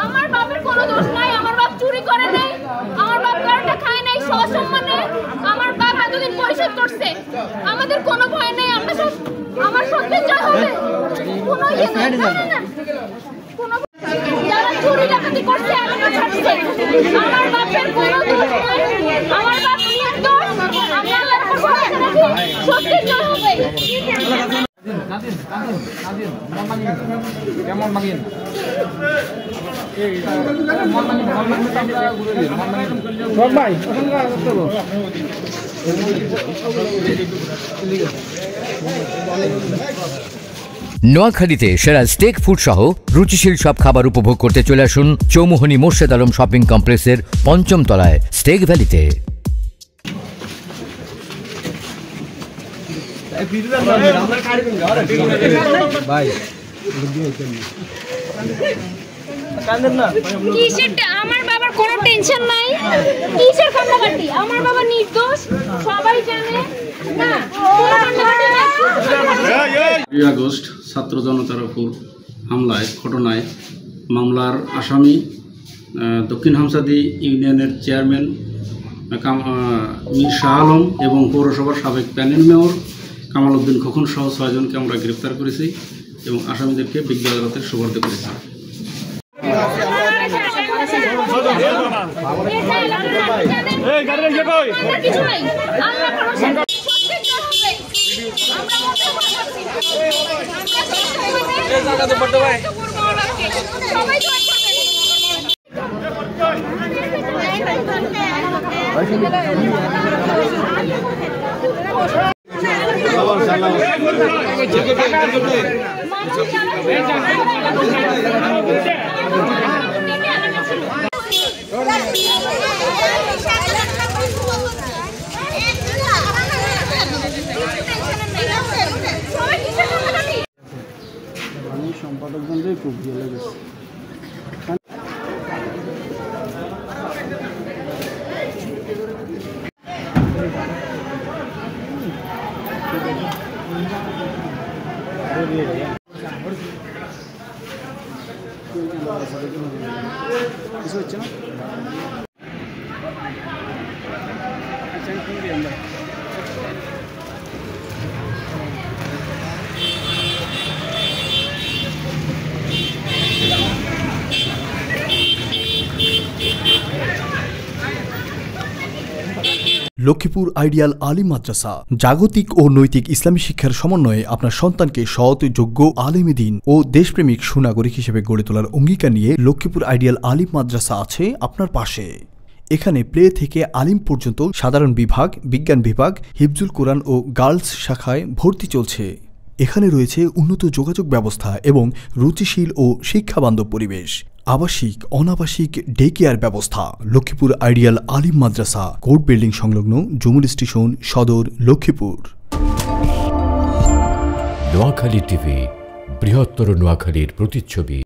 আমার বাপের কোনো দোষ নাই, আমার বাপ চুরি করে নাই, আমার বাপ কারটা খায় নাই, সসম্মানে আমার বাপ এতদিন পরিশোধ করছে। আমাদের কোনো ভয় নেই, আমরা সব আমার সত্যের জয় হবে। কোনো কোনো যারা চুরি ডাকাতি করছে এখনো ছাড়ছে। আমার বাপের কোনো দোষ নাই, আমার বাপ নির্দোষ। আমি আল্লাহর উপর ভরসা রাখি, সত্যের জয় হবে। নোয়াখালীতে সেরা স্টেক ফুড সহ রুচিশীল সব খাবার উপভোগ করতে চলে আসুন চৌমুহনী মোর্শেদ আলম শপিং কমপ্লেক্সের ৫ম তলায় স্টেক ভ্যালিতে। আমার বাবার কোনো টেনশন নাই, কিসের কান্নাকাটি? আমার বাবা নির্দোষ, সবাই জানে। আগস্ট ছাত্র জনতার উপর হামলায় ঘটনায় মামলার আসামি দক্ষিণ হামসাদি ইউনিয়নের চেয়ারম্যান মীর শাহ আলম এবং পৌরসভার সাবেক প্যানেল মেয়র কামাল উদ্দিন খোকন সহ ৬ জনকে আমরা গ্রেপ্তার করেছি এবং আসামিদেরকে বিজ্ঞ আদালতে সোপর্দ করেছি। সম্পাদক বন্ধুই খুব ভালো লেগেছে। কিছু হচ্ছে না লক্ষ্মীপুর আইডিয়াল আলিম মাদ্রাসা জাগতিক ও নৈতিক ইসলামী শিক্ষার সমন্বয়ে আপনার সন্তানকে সৎ, যোগ্য, আলেমে দ্বীন ও দেশপ্রেমিক সুনাগরিক হিসেবে গড়ে তোলার অঙ্গীকার নিয়ে লক্ষ্মীপুর আইডিয়াল আলিম মাদ্রাসা আছে আপনার পাশে। এখানে প্লে থেকে আলিম পর্যন্ত সাধারণ বিভাগ, বিজ্ঞান বিভাগ, হিফজুল কোরআন ও গার্লস শাখায় ভর্তি চলছে। এখানে রয়েছে উন্নত যোগাযোগ ব্যবস্থা এবং রুচিশীল ও শিক্ষাবান্ধব পরিবেশ, আবাসিক অনাবাসিক ডে কেয়ার ব্যবস্থা। লক্ষ্মীপুর আইডিয়াল আলিম মাদ্রাসা, কোর্ট বিল্ডিং সংলগ্ন, জমুল স্টেশন, সদর, লক্ষ্মীপুর। নোয়াখালী টিভি, বৃহত্তর নোয়াখালীর প্রতিচ্ছবি।